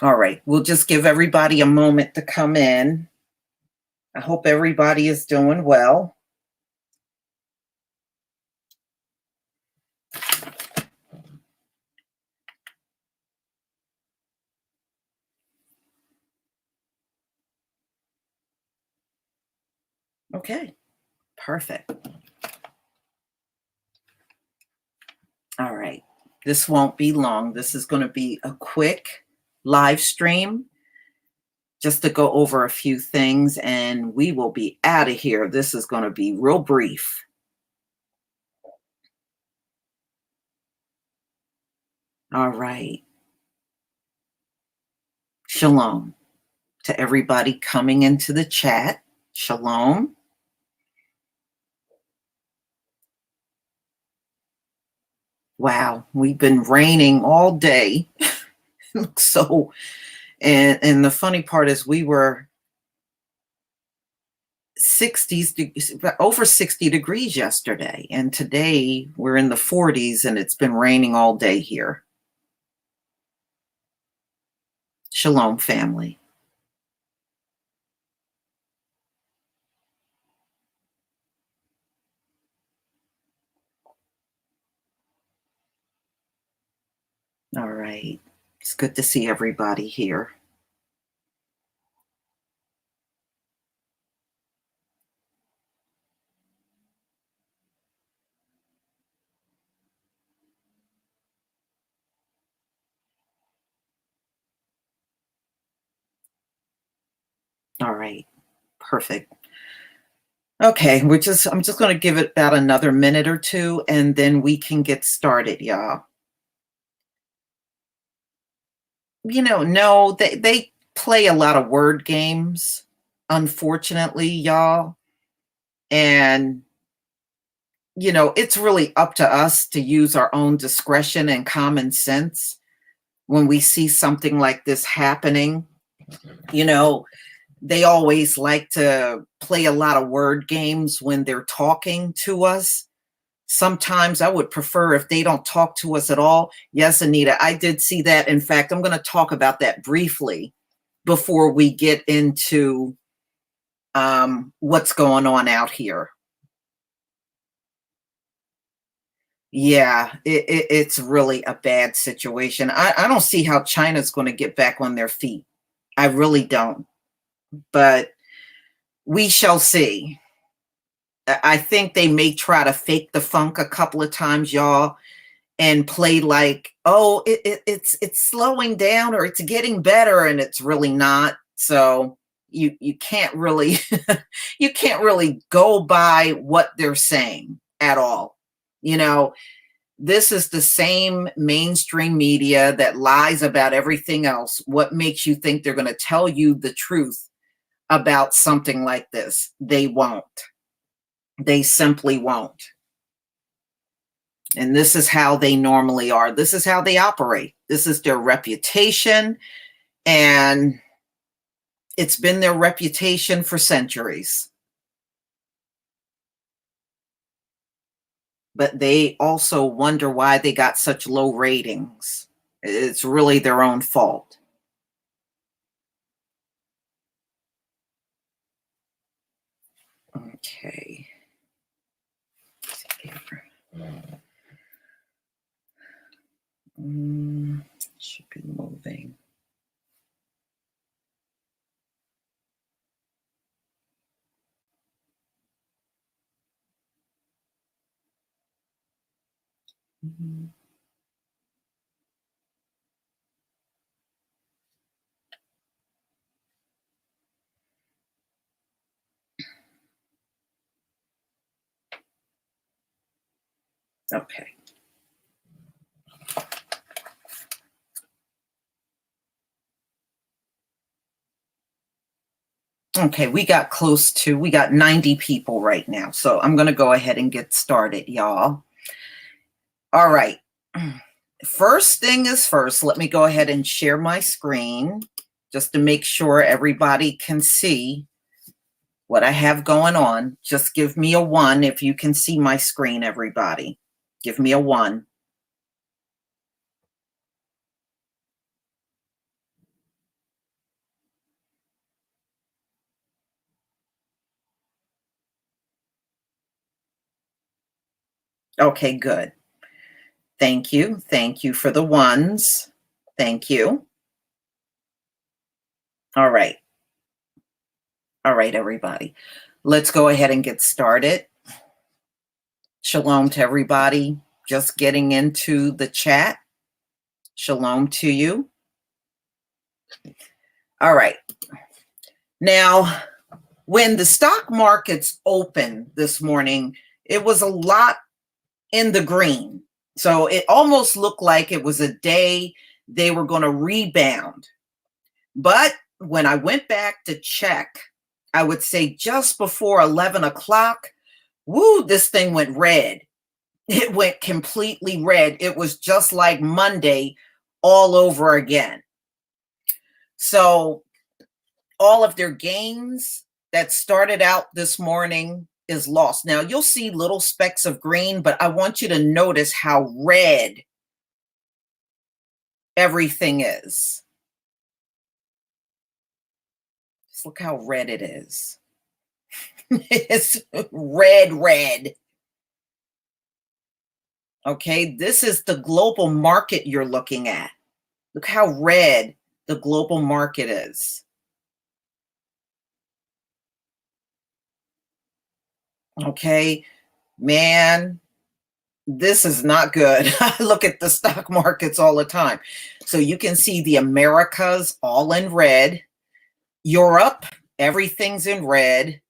All right, we'll just give everybody a moment to come in. I hope everybody is doing well. Okay, perfect. All right, this won't be long. This is going to be a quick live stream just to go over a few things, and we will be out of here. This is going to be real brief. All right. Shalom to everybody coming into the chat. Shalom. Wow, we've been raining all day. So, and the funny part is we were 60s, over 60 degrees yesterday, and today we're in the 40s, and it's been raining all day here. Shalom, family. All right. It's good to see everybody here. All right. Perfect. Okay, I'm just going to give it about another minute or two, and then we can get started, y'all. No, they play a lot of word games, unfortunately, y'all. And it's really up to us to use our own discretion and common sense when we see something like this happening. They always like to play a lot of word games when they're talking to us. Sometimes I would prefer if they don't talk to us at all. Yes, Anita, I did see that. In fact, I'm going to talk about that briefly before we get into what's going on out here. Yeah, it's really a bad situation. I don't see how China's going to get back on their feet. I really don't. But we shall see. I think they may try to fake the funk a couple of times, y'all, and play like, oh, it's slowing down or it's getting better, and it's really not. So you can't really you can't really go by what they're saying at all. This is the same mainstream media that lies about everything else. What makes you think they're going to tell you the truth about something like this? They won't. They simply won't. And this is how they normally are. This is how they operate. This is their reputation. And it's been their reputation for centuries. But they also wonder why they got such low ratings. It's really their own fault. Okay. Should be moving. Okay. Okay, we got 90 people right now. So I'm going to go ahead and get started, y'all. All right. First thing is first, let me go ahead and share my screen just to make sure everybody can see what I have going on. Just give me a 1 if you can see my screen, everybody. Give me a 1. Okay, good. Thank you. Thank you for the ones. Thank you. All right. All right, everybody. Let's go ahead and get started. Shalom to everybody. Just getting into the chat. Shalom to you. All right. Now, when the stock markets opened this morning, it was a lot in the green. So it almost looked like it was a day they were going to rebound. But when I went back to check, I would say just before 11 o'clock, woo, this thing went red. It went completely red. It was just like Monday all over again. So all of their gains that started out this morning is lost. Now you'll see little specks of green, but I want you to notice how red everything is. Just look how red it is. It's red, red. Okay, this is the global market you're looking at. Look how red the global market is. Okay, man, this is not good. I look at the stock markets all the time. So you can see the Americas all in red. Europe, everything's in red.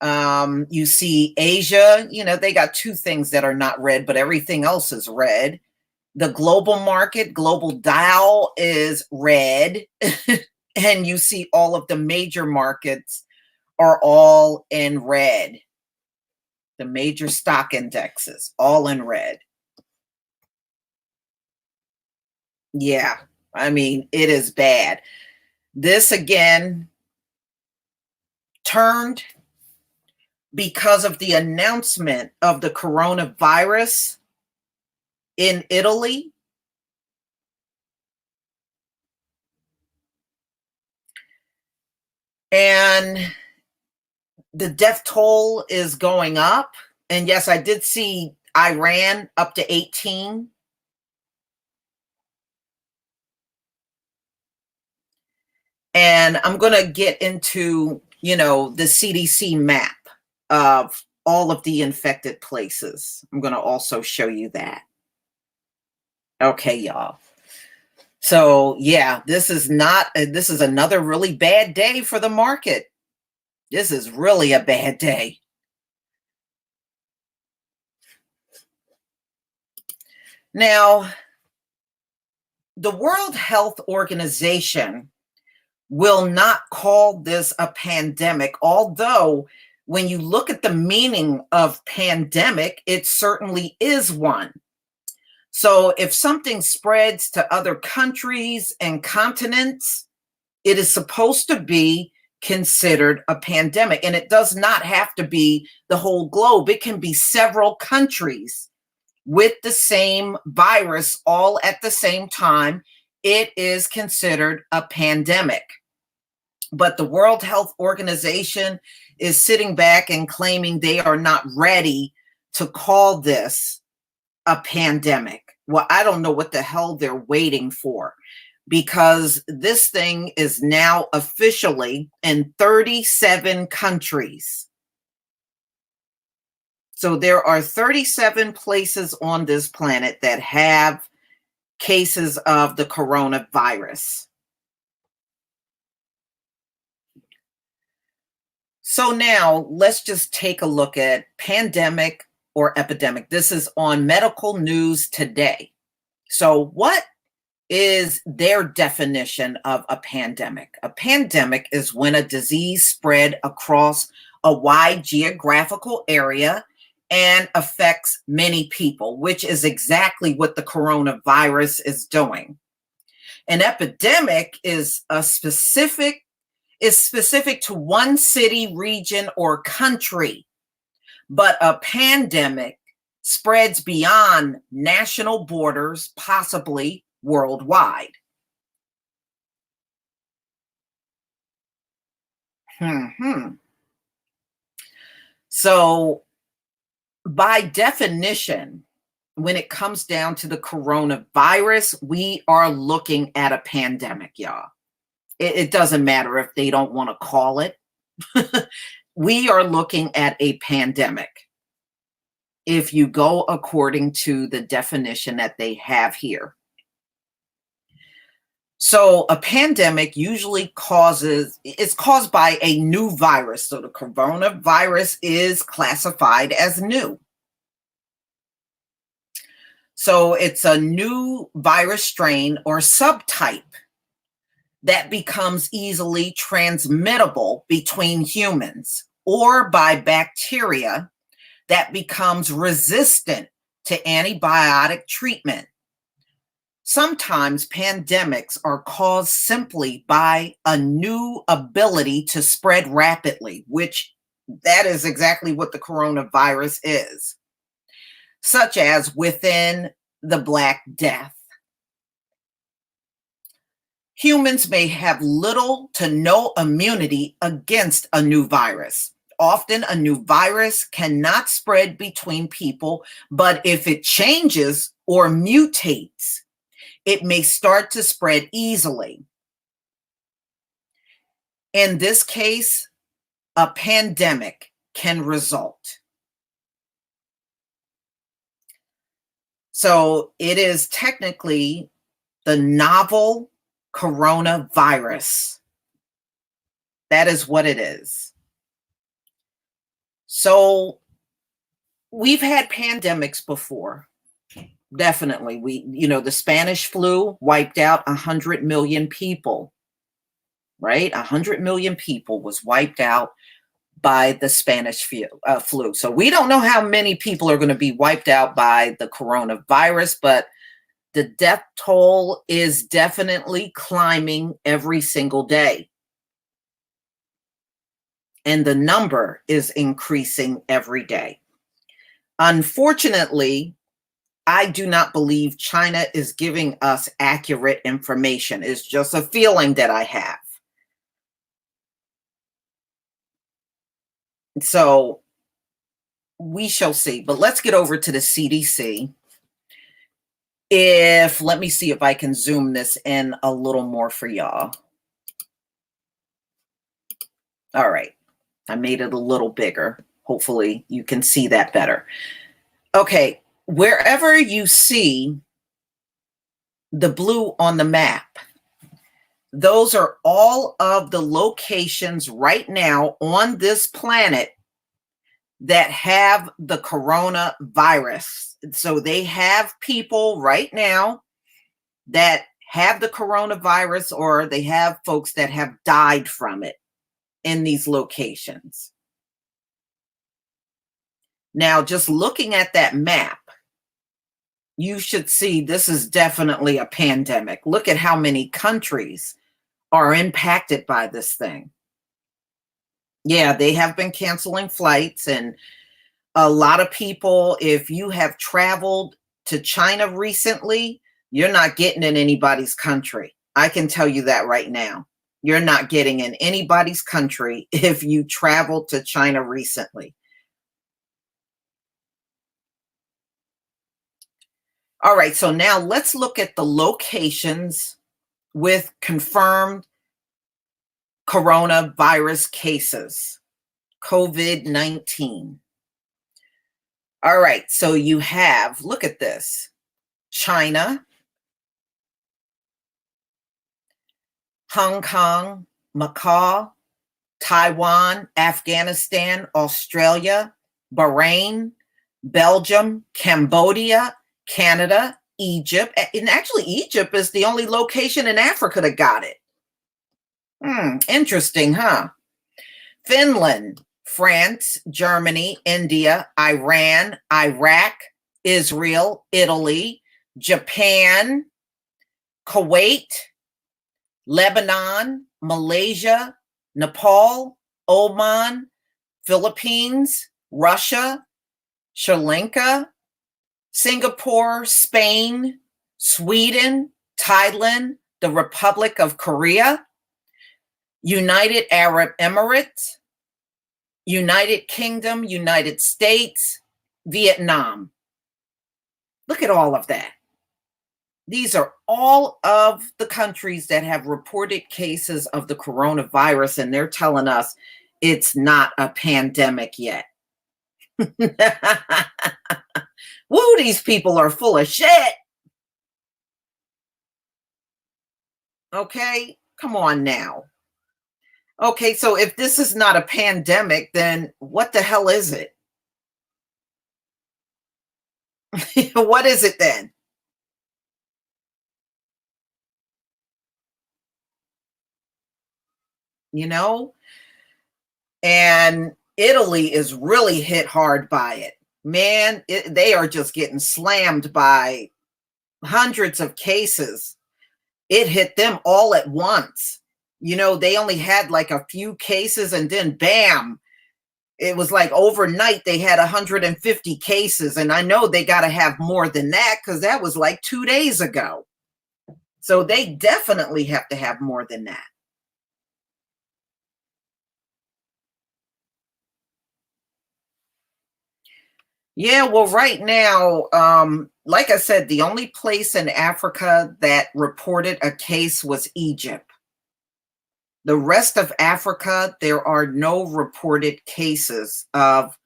You see Asia, they got two things that are not red, but everything else is red. The global market, global Dow is red. And you see all of the major markets are all in red. The major stock indexes, all in red. Yeah, I mean, it is bad. This again turned because of the announcement of the coronavirus in Italy. And the death toll is going up. And yes, I did see Iran up to 18. And I'm going to get into, the CDC map of all of the infected places. I'm going to also show you that. Okay, y'all. So, yeah, this is another really bad day for the market. This is really a bad day. Now, the World Health Organization will not call this a pandemic, although when you look at the meaning of pandemic, it certainly is one. So if something spreads to other countries and continents, it is supposed to be considered a pandemic. And it does not have to be the whole globe. It can be several countries with the same virus all at the same time. It is considered a pandemic. But the World Health Organization is sitting back and claiming they are not ready to call this a pandemic. Well, I don't know what the hell they're waiting for, because this thing is now officially in 37 countries. So there are 37 places on this planet that have cases of the coronavirus. So now let's just take a look at pandemic or epidemic. This is on Medical News Today. So what is their definition of a pandemic? A pandemic is when a disease spread across a wide geographical area and affects many people, which is exactly what the coronavirus is doing. An epidemic is specific to one city, region, or country, but a pandemic spreads beyond national borders, possibly worldwide. So By definition, when it comes down to the coronavirus, we are looking at a pandemic, y'all. It doesn't matter if they don't want to call it. We are looking at a pandemic if you go according to the definition that they have here. So a pandemic usually it's caused by a new virus. So the coronavirus is classified as new. So it's a new virus strain or subtype that becomes easily transmittable between humans or by bacteria that becomes resistant to antibiotic treatment. Sometimes pandemics are caused simply by a new ability to spread rapidly, which that is exactly what the coronavirus is, such as within the Black Death. Humans may have little to no immunity against a new virus. Often a new virus cannot spread between people, but if it changes or mutates, it may start to spread easily. In this case, a pandemic can result. So it is technically the novel coronavirus. That is what it is. So we've had pandemics before. Definitely. The Spanish flu wiped out 100 million people, right? 100 million people was wiped out by the Spanish flu. So we don't know how many people are going to be wiped out by the coronavirus, but the death toll is definitely climbing every single day. And the number is increasing every day. Unfortunately, I do not believe China is giving us accurate information. It's just a feeling that I have. So we shall see. But let's get over to the CDC. Let me see if I can zoom this in a little more for y'all. All right. I made it a little bigger. Hopefully you can see that better. Okay. Wherever you see the blue on the map, those are all of the locations right now on this planet that have the coronavirus. So they have people right now that have the coronavirus, or they have folks that have died from it in these locations. Now, just looking at that map, you should see this is definitely a pandemic. Look at how many countries are impacted by this thing. Yeah, they have been canceling flights, and a lot of people, if you have traveled to China recently, you're not getting in anybody's country. I can tell you that right now. You're not getting in anybody's country if you traveled to China recently. All right, so now let's look at the locations with confirmed coronavirus cases, COVID-19. All right, so you have, look at this, China, Hong Kong, Macau, Taiwan, Afghanistan, Australia, Bahrain, Belgium, Cambodia, Canada, Egypt. And actually, Egypt is the only location in Africa that got it. Interesting, huh? Finland, France, Germany, India, Iran, Iraq, Israel, Italy, Japan, Kuwait, Lebanon, Malaysia, Nepal, Oman, Philippines, Russia, Sri Lanka, Singapore, Spain, Sweden, Thailand, the Republic of Korea, United Arab Emirates, United Kingdom, United States, Vietnam. Look at all of that. These are all of the countries that have reported cases of the coronavirus, and they're telling us it's not a pandemic yet. Woo, these people are full of shit. Okay, come on now. Okay, so if this is not a pandemic, then what the hell is it? What is it then? You know? And Italy is really hit hard by it. Man, they are just getting slammed by hundreds of cases. It hit them all at once. You know, they only had like a few cases and then bam, it was like overnight they had 150 cases. And I know they got to have more than that because that was like 2 days ago. So they definitely have to have more than that. Yeah, well, right now, like I said, the only place in Africa that reported a case was Egypt. The rest of Africa, there are no reported cases of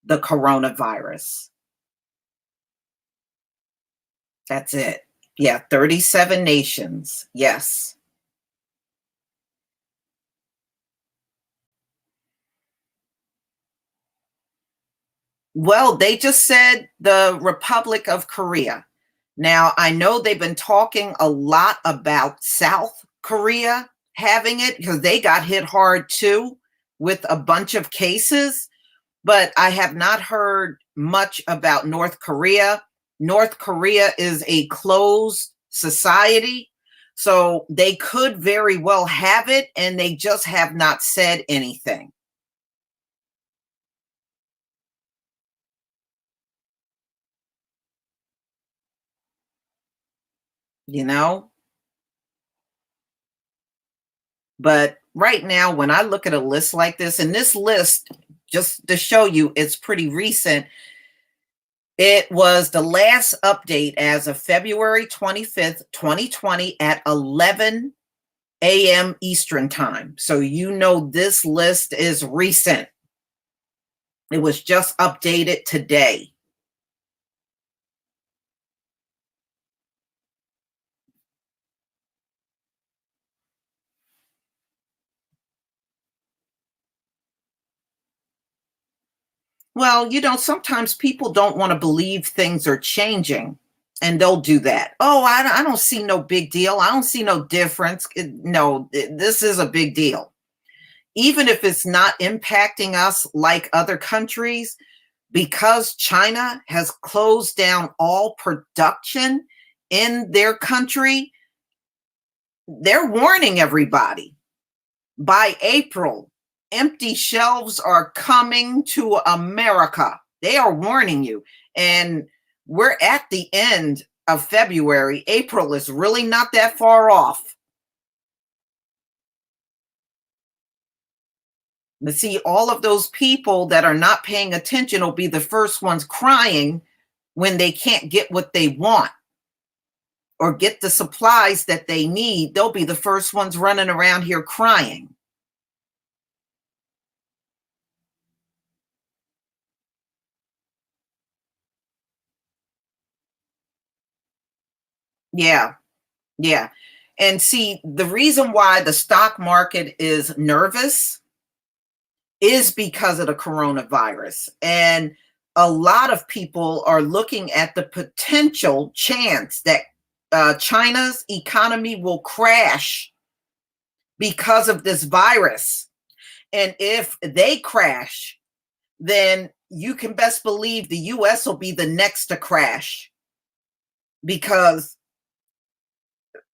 the coronavirus. That's it. Yeah, 37 nations. Yes. Well, they just said the Republic of Korea. Now, I know they've been talking a lot about South Korea having it because they got hit hard too with a bunch of cases, but I have not heard much about North Korea. North Korea is a closed society, so they could very well have it, and they just have not said anything. You know? But right now, when I look at a list like this, and this list, just to show you, it's pretty recent. It was the last update as of February 25th, 2020 at 11 a.m. Eastern time. So you know this list is recent. It was just updated today. Well, you know, sometimes people don't want to believe things are changing and they'll do that. Oh, I don't see no big deal. I don't see no difference. No, this is a big deal. Even if it's not impacting us like other countries, because China has closed down all production in their country, they're warning everybody by April, empty shelves are coming to America. They are warning you. And we're at the end of February. April is really not that far off. But see, all of those people that are not paying attention will be the first ones crying when they can't get what they want or get the supplies that they need. They'll be the first ones running around here crying. Yeah, yeah. And see, the reason why the stock market is nervous is because of the coronavirus. And a lot of people are looking at the potential chance that China's economy will crash because of this virus. And if they crash, then you can best believe the US will be the next to crash because,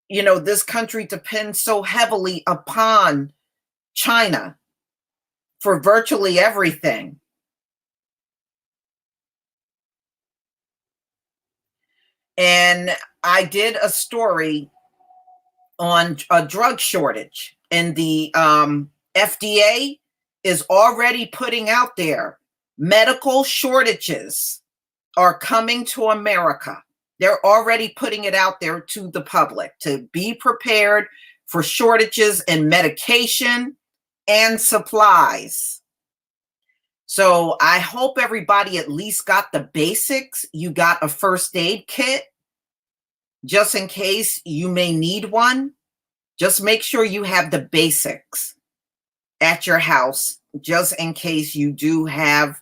you know, this country depends so heavily upon China for virtually everything. And I did a story on a drug shortage, and the FDA is already putting out there Medical shortages are coming to America. They're already putting it out there to the public to be prepared for shortages in medication and supplies. So I hope everybody at least got the basics. You got a first aid kit just in case you may need one. Just make sure you have the basics at your house just in case you do have,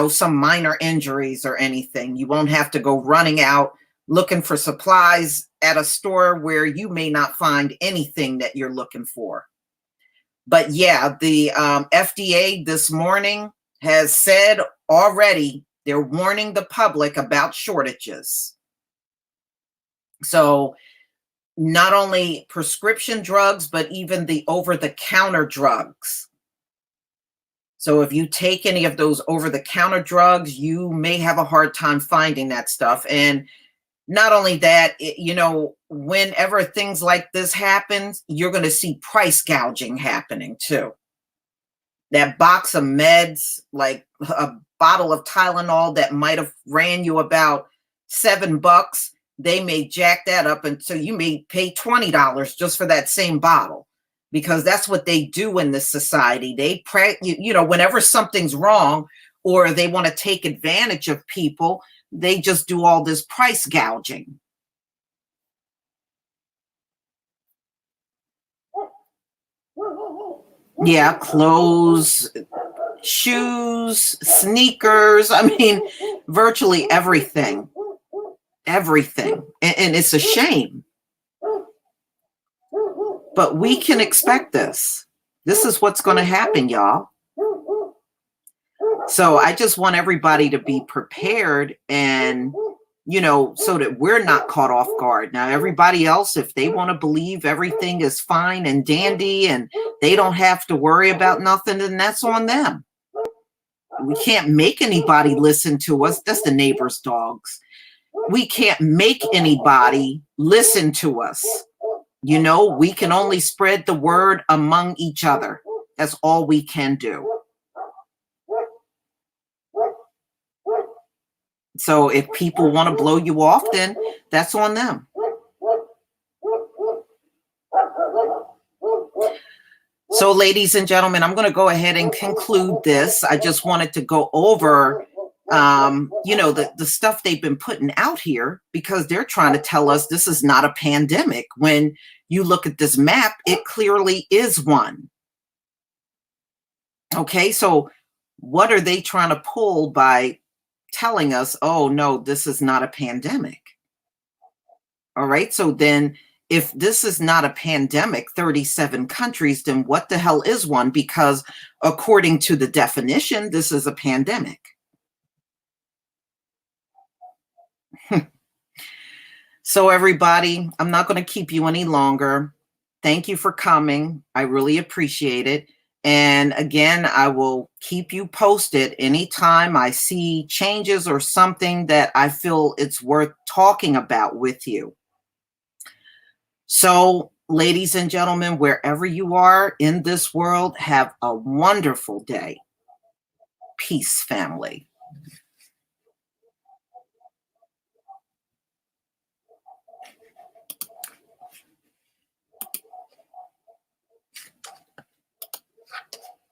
some minor injuries or anything. You won't have to go running out looking for supplies at a store where you may not find anything that you're looking for. But yeah, the FDA this morning has said already they're warning the public about shortages. So not only prescription drugs, but even the over-the-counter drugs. So if you take any of those over-the-counter drugs, you may have a hard time finding that stuff. And not only that, whenever things like this happens, you're going to see price gouging happening too. That box of meds, like a bottle of Tylenol that might have ran you about $7, they may jack that up. And so you may pay $20 just for that same bottle, because that's what they do in this society. They whenever something's wrong or they want to take advantage of people, they just do all this price gouging. Yeah, clothes, shoes, sneakers. I mean, virtually everything. Everything. And it's a shame. But we can expect this. This is what's going to happen, y'all. So I just want everybody to be prepared and, so that we're not caught off guard. Now, everybody else, if they want to believe everything is fine and dandy and they don't have to worry about nothing, then that's on them. We can't make anybody listen to us. That's the neighbor's dogs. We can't make anybody listen to us. We can only spread the word among each other. That's all we can do. So if people want to blow you off, then that's on them. So, ladies and gentlemen, I'm going to go ahead and conclude this. I just wanted to go over, the stuff they've been putting out here, because they're trying to tell us this is not a pandemic. When you look at this map, it clearly is one. Okay, so what are they trying to pull by telling us, oh, no, this is not a pandemic? All right, so then if this is not a pandemic, 37 countries, then what the hell is one? Because according to the definition, this is a pandemic. So everybody, I'm not going to keep you any longer. Thank you for coming. I really appreciate it. And again, I will keep you posted anytime I see changes or something that I feel it's worth talking about with you. So, ladies and gentlemen, wherever you are in this world, have a wonderful day. Peace, family.